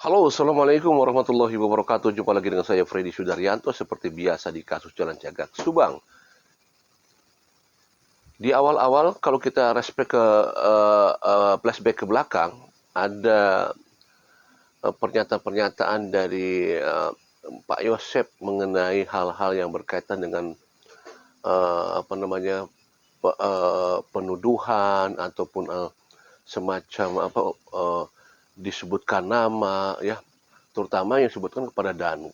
Halo, Assalamualaikum warahmatullahi wabarakatuh. Jumpa lagi dengan saya Freddy Sudaryanto seperti biasa di kasus Jalan Cagak Subang. Di awal-awal kalau kita respect ke flashback ke belakang, ada pernyataan-pernyataan dari Pak Yosep mengenai hal-hal yang berkaitan dengan apa namanya penuduhan ataupun semacam disebutkan nama ya, terutama yang disebutkan kepada Danu.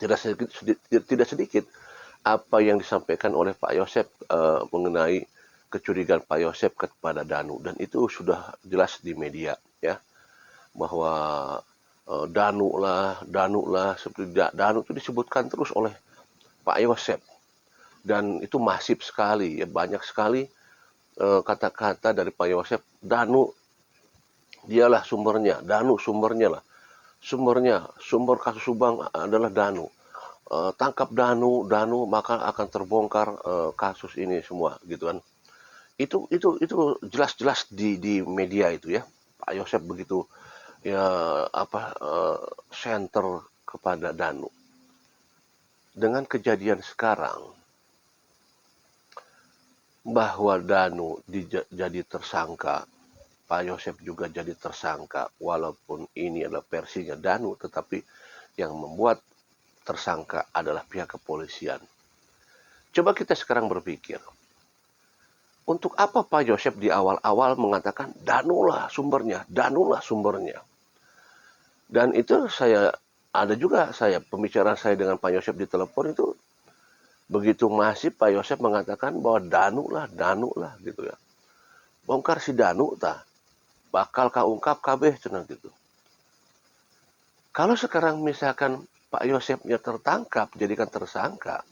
Tidak sedikit apa yang disampaikan oleh Pak Yosep mengenai kecurigaan Pak Yosep kepada Danu, dan itu sudah jelas di media ya, bahwa Danu lah seperti Danu itu disebutkan terus oleh Pak Yosep, dan itu masif sekali ya, banyak sekali kata-kata dari Pak Yosep. Danu dialah sumbernya, Danu sumbernya lah, sumber kasus Subang adalah Danu. Tangkap Danu maka akan terbongkar kasus ini semua gitu kan. Itu jelas-jelas di media itu ya. Pak Yosep begitu ya center kepada Danu. Dengan kejadian sekarang bahwa Danu jadi tersangka, Pak Yosep juga jadi tersangka, walaupun ini adalah versinya Danu, tetapi yang membuat tersangka adalah pihak kepolisian. Coba kita sekarang berpikir, untuk apa Pak Yosep di awal-awal mengatakan Danulah sumbernya, Danulah sumbernya. Dan itu ada juga pembicaraan saya dengan Pak Yosep di telepon itu begitu masif Pak Yosep mengatakan bahwa Danulah gitu ya. Bongkar si Danu tah, bakal ungkap kabeh cenah gitu. Kalau sekarang misalkan Pak Yosepnya tertangkap, jadikan tersangka,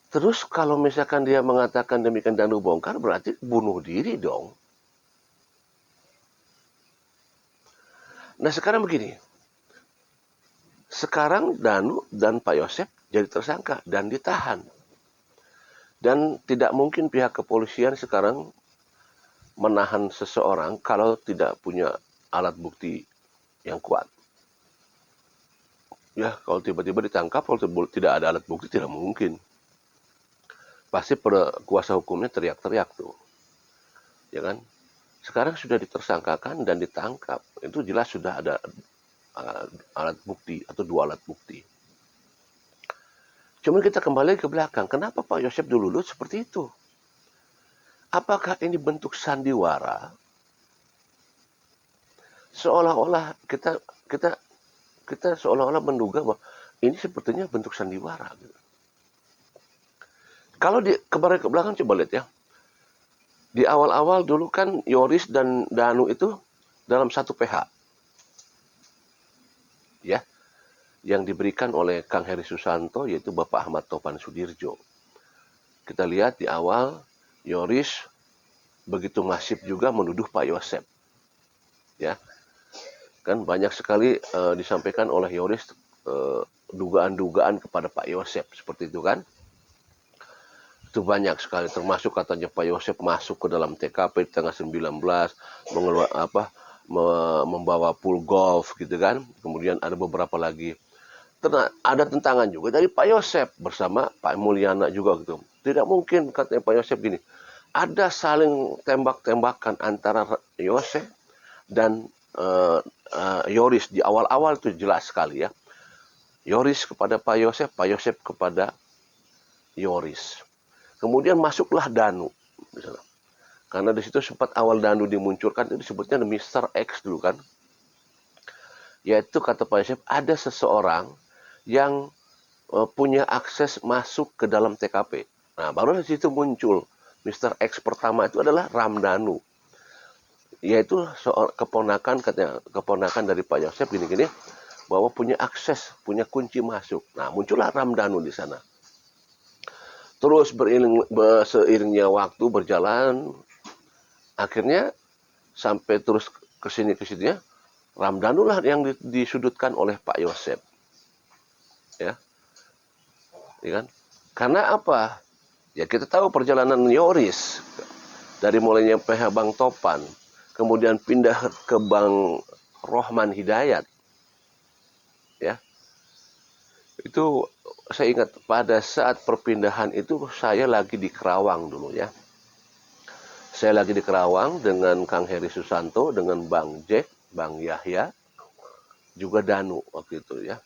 terus kalau misalkan dia mengatakan demikian Danu bongkar, berarti bunuh diri dong. Nah sekarang begini, sekarang Danu dan Pak Yosep jadi tersangka dan ditahan. Dan tidak mungkin pihak kepolisian sekarang menahan seseorang kalau tidak punya alat bukti yang kuat. Ya, kalau tiba-tiba ditangkap, kalau tidak ada alat bukti, tidak mungkin. Pasti kuasa hukumnya teriak-teriak tuh. Ya kan? Sekarang sudah ditersangkakan dan ditangkap. Itu jelas sudah ada alat bukti atau dua alat bukti. Cuman kita kembali ke belakang. Kenapa Pak Yosep dulu seperti itu? Apakah ini bentuk sandiwara? Seolah-olah kita seolah-olah menduga bahwa ini sepertinya bentuk sandiwara. Gitu. Kalau kembali ke belakang coba lihat ya. Di awal-awal dulu kan Yoris dan Danu itu dalam satu PH. Ya, yang diberikan oleh Kang Heri Susanto yaitu Bapak Ahmad Topan Sudirjo. Kita lihat di awal Yoris begitu masif juga menuduh Pak Yosep. Ya. Kan banyak sekali disampaikan oleh Yoris dugaan-dugaan kepada Pak Yosep seperti itu kan. Itu banyak sekali, termasuk katanya Pak Yosep masuk ke dalam TKP di tanggal 19 membawa pool golf gitu kan. Kemudian ada beberapa lagi. Ada tentangan juga dari Pak Yosep bersama Pak Mulyana juga gitu. Tidak mungkin katanya Pak Yosep gini. Ada saling tembak-tembakan antara Yosep dan Yoris di awal-awal itu jelas sekali ya. Yoris kepada Pak Yosep kepada Yoris. Kemudian masuklah Danu, misalnya. Karena di situ sempat awal Danu dimunculkan itu disebutnya Mr. X dulu kan. Yaitu kata Pak Yosep ada seseorang yang punya akses masuk ke dalam TKP. Nah, baru di situ muncul Mr. X pertama itu adalah Ramdhanu. Yaitu keponakan dari Pak Yosep gini-gini bahwa punya akses, punya kunci masuk. Nah, muncullah Ramdhanu di sana. Terus seiringnya waktu berjalan, akhirnya sampai terus kesini-kesininya, Ramdhanu lah yang disudutkan oleh Pak Yosep. Ya kan? Karena apa? Ya kita tahu perjalanan Yoris dari mulainya PH Bang Topan, kemudian pindah ke Bang Rohman Hidayat, ya. Itu saya ingat pada saat perpindahan itu saya lagi di Kerawang dulu ya. Saya lagi di Kerawang dengan Kang Heri Susanto, dengan Bang Jack, Bang Yahya, juga Danu waktu itu ya.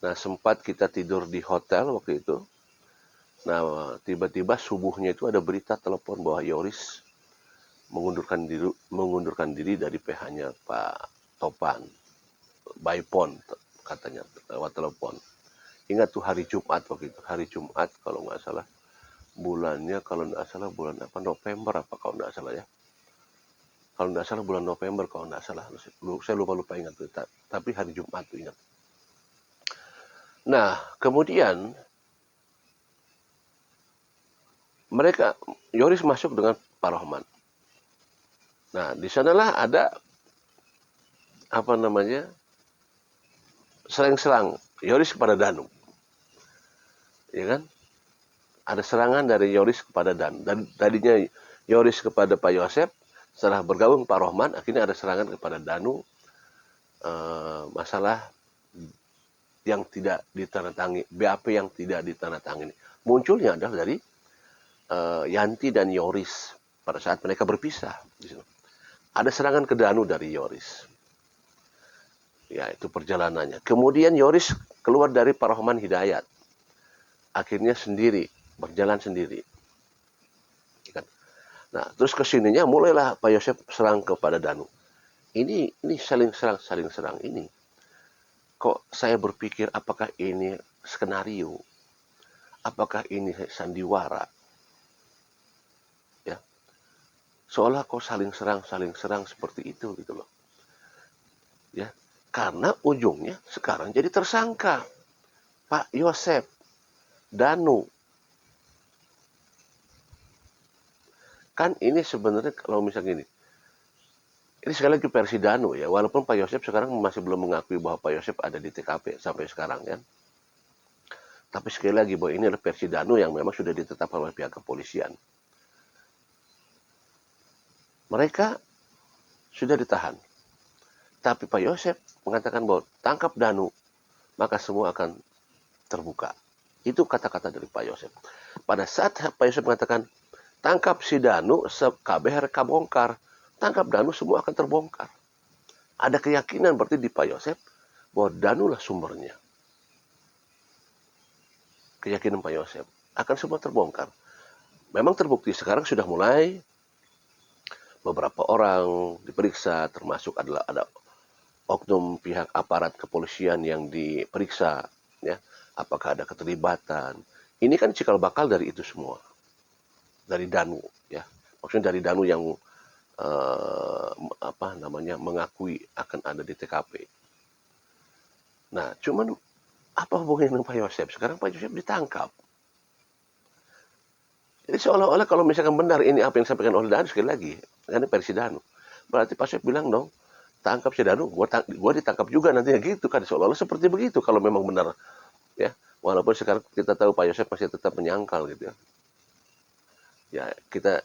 Nah, sempat kita tidur di hotel waktu itu. Nah, tiba-tiba subuhnya itu ada berita telepon bahwa Yoris mengundurkan diri dari PH-nya Pak Topan, by phone katanya lewat telepon. Ingat tuh hari Jumat waktu itu, hari Jumat kalau nggak salah. Bulannya kalau nggak salah bulan apa, November apa kalau nggak salah ya. Kalau nggak salah bulan November kalau nggak salah. Saya lupa ingat tuh. Tapi hari Jumat tuh ingat. Nah, kemudian mereka, Yoris masuk dengan Pak Rohman. Nah, di sanalah ada apa namanya, serang-serang Yoris kepada Danu, ya kan? Ada serangan dari Yoris kepada Danu. Dan tadinya Yoris kepada Pak Yosep, setelah bergabung Pak Rohman, akhirnya ada serangan kepada Danu, masalah yang tidak ditandatangani, BAP yang tidak ditandatangani. Munculnya adalah dari Yanti dan Yoris pada saat mereka berpisah. Ada serangan ke Danu dari Yoris. Ya, itu perjalanannya. Kemudian Yoris keluar dari Pak Rohman Hidayat. Akhirnya sendiri, berjalan sendiri. Nah, terus kesininya mulailah Pak Yosep serang kepada Danu. Ini saling serang ini. Kok saya berpikir apakah ini skenario? Apakah ini sandiwara? Ya. Seolah kok saling serang seperti itu gitu loh. Ya. Karena ujungnya sekarang jadi tersangka. Pak Yosep, Danu. Kan ini sebenarnya kalau misalnya gini, ini sekali lagi versi Danu ya, walaupun Pak Yosep sekarang masih belum mengakui bahwa Pak Yosep ada di TKP sampai sekarang kan. Tapi sekali lagi bahwa ini adalah versi Danu yang memang sudah ditetapkan oleh pihak kepolisian. Mereka sudah ditahan. Tapi Pak Yosep mengatakan bahwa tangkap Danu, maka semua akan terbuka. Itu kata-kata dari Pak Yosep. Pada saat Pak Yosep mengatakan, tangkap si Danu, KBR kabongkar. Tangkap Danu, semua akan terbongkar. Ada keyakinan berarti di Pak Yosep bahwa Danu lah sumbernya. Keyakinan Pak Yosep akan semua terbongkar. Memang terbukti sekarang sudah mulai beberapa orang diperiksa, termasuk adalah ada oknum pihak aparat kepolisian yang diperiksa, ya, apakah ada keterlibatan. Ini kan cikal bakal dari itu semua, dari Danu, ya, maksudnya dari Danu yang mengakui akan ada di TKP. Nah, cuman apa hubungannya dengan Pak Yosep? Sekarang Pak Yosep ditangkap. Jadi seolah-olah kalau misalkan benar ini apa yang disampaikan oleh Danu, sekali lagi, ini versi Danu, berarti Pak Yosep bilang dong, tangkap si Danu, gua ditangkap juga nantinya gitu kan, seolah-olah seperti begitu kalau memang benar, ya. Walaupun sekarang kita tahu Pak Yosep masih tetap menyangkal gitu ya. Ya, kita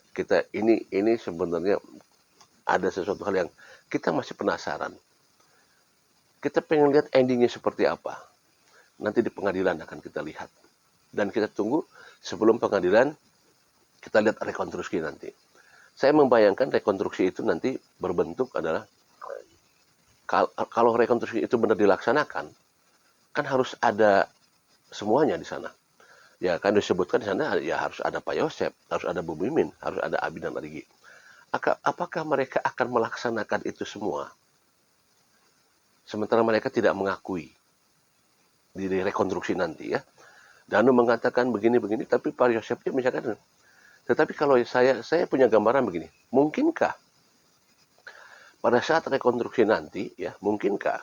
ini sebenarnya ada sesuatu hal yang kita masih penasaran. Kita pengen lihat endingnya seperti apa. Nanti di pengadilan akan kita lihat. Dan kita tunggu sebelum pengadilan, kita lihat rekonstruksi nanti. Saya membayangkan rekonstruksi itu nanti berbentuk adalah, kalau rekonstruksi itu benar dilaksanakan, kan harus ada semuanya di sana. Ya kan disebutkan di sana ya harus ada Pak Yosep, harus ada Bu Mimin, harus ada Abi dan Arigi. Apakah mereka akan melaksanakan itu semua? Sementara mereka tidak mengakui di rekonstruksi nanti ya. Danu mengatakan begini-begini, tapi Pak Yosepnya misalkan, tetapi kalau saya punya gambaran begini, mungkinkah pada saat rekonstruksi nanti ya, mungkinkah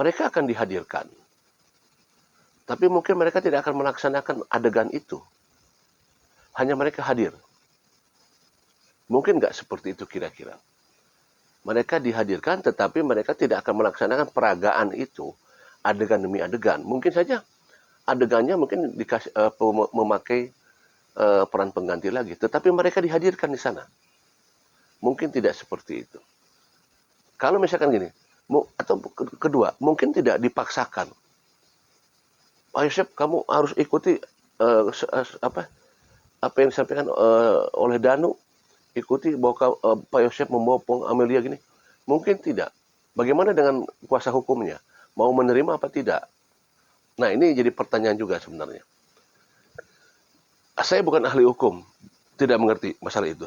mereka akan dihadirkan? Tapi mungkin mereka tidak akan melaksanakan adegan itu. Hanya mereka hadir. Mungkin nggak seperti itu kira-kira. Mereka dihadirkan tetapi mereka tidak akan melaksanakan peragaan itu adegan demi adegan. Mungkin saja adegannya mungkin memakai peran pengganti lagi. Tetapi mereka dihadirkan di sana. Mungkin tidak seperti itu. Kalau misalkan gini, atau kedua, mungkin tidak dipaksakan. Pak Yosep, kamu harus ikuti apa yang disampaikan oleh Danu, ikuti bahwa Pak Yosep membopong Amelia gini. Mungkin tidak. Bagaimana dengan kuasa hukumnya? Mau menerima apa tidak? Nah, ini jadi pertanyaan juga sebenarnya. Saya bukan ahli hukum, tidak mengerti masalah itu.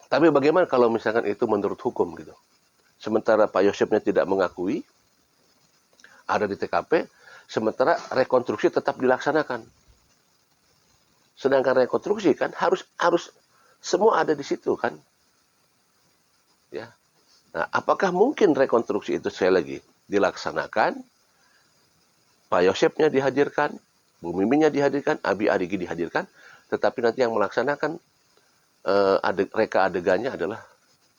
Tapi bagaimana kalau misalkan itu menurut hukum gitu? Sementara Pak Yosepnya tidak mengakui, ada di TKP, sementara rekonstruksi tetap dilaksanakan. Sedangkan rekonstruksi kan harus semua ada di situ kan, ya. Nah, apakah mungkin rekonstruksi itu sekali lagi dilaksanakan, Pak Yosepnya dihadirkan, Bu Miminnya dihadirkan, Abi Arigi dihadirkan, tetapi nanti yang melaksanakan reka adegannya adalah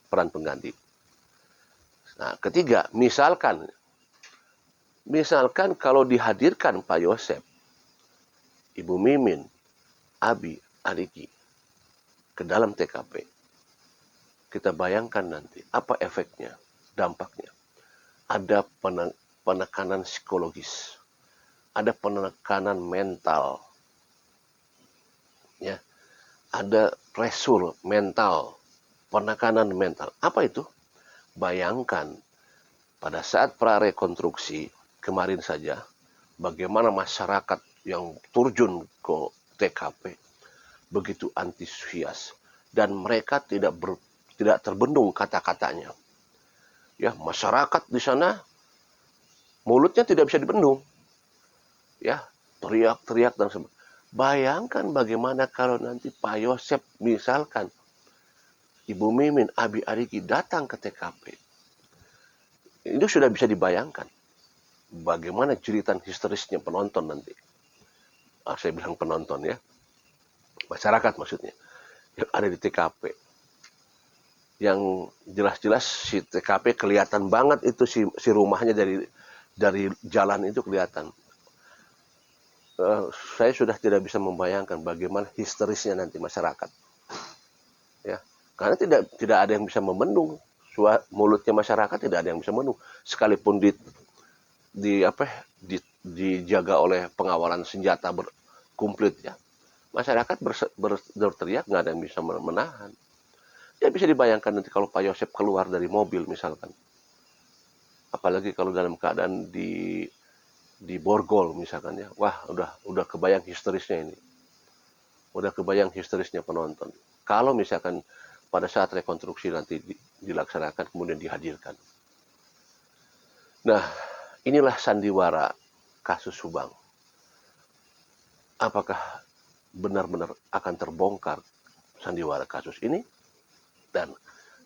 peran pengganti. Nah, ketiga, misalkan kalau dihadirkan Pak Yosep, Ibu Mimin, Abi Arigi ke dalam TKP, kita bayangkan nanti apa efeknya, dampaknya. Ada penekanan psikologis, ada penekanan mental, ya, ada pressure mental, penekanan mental. Apa itu? Bayangkan pada saat prarekonstruksi kemarin saja, bagaimana masyarakat yang terjun ke TKP begitu antusias dan mereka tidak terbendung kata-katanya. Ya, masyarakat di sana mulutnya tidak bisa dibendung. Ya, teriak-teriak dan sebagainya. Bayangkan bagaimana kalau nanti Pak Yosep misalkan Ibu Mimin, Abi Arigi datang ke TKP. Itu sudah bisa dibayangkan bagaimana jeritan histerisnya penonton nanti. Saya bilang penonton ya, masyarakat maksudnya, yang ada di TKP. Yang jelas-jelas si TKP kelihatan banget itu si rumahnya dari jalan itu kelihatan. Saya sudah tidak bisa membayangkan bagaimana histerisnya nanti masyarakat. Ya, karena tidak ada yang bisa membendung mulutnya masyarakat, tidak ada yang bisa membendung. Sekalipun dijaga oleh pengawalan senjata komplit ya, masyarakat berteriak, nggak ada yang bisa menahan. Ya bisa dibayangkan nanti kalau Pak Yosep keluar dari mobil misalkan, apalagi kalau dalam keadaan di borgol misalkan ya, wah udah kebayang histerisnya ini, udah kebayang histerisnya penonton. Kalau misalkan pada saat rekonstruksi nanti dilaksanakan kemudian dihadirkan. Nah, inilah sandiwara kasus Subang. Apakah benar-benar akan terbongkar sandiwara kasus ini? Dan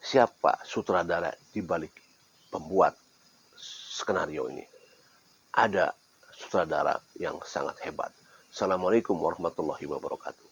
siapa sutradara di balik pembuat skenario ini? Ada sutradara yang sangat hebat. Assalamualaikum warahmatullahi wabarakatuh.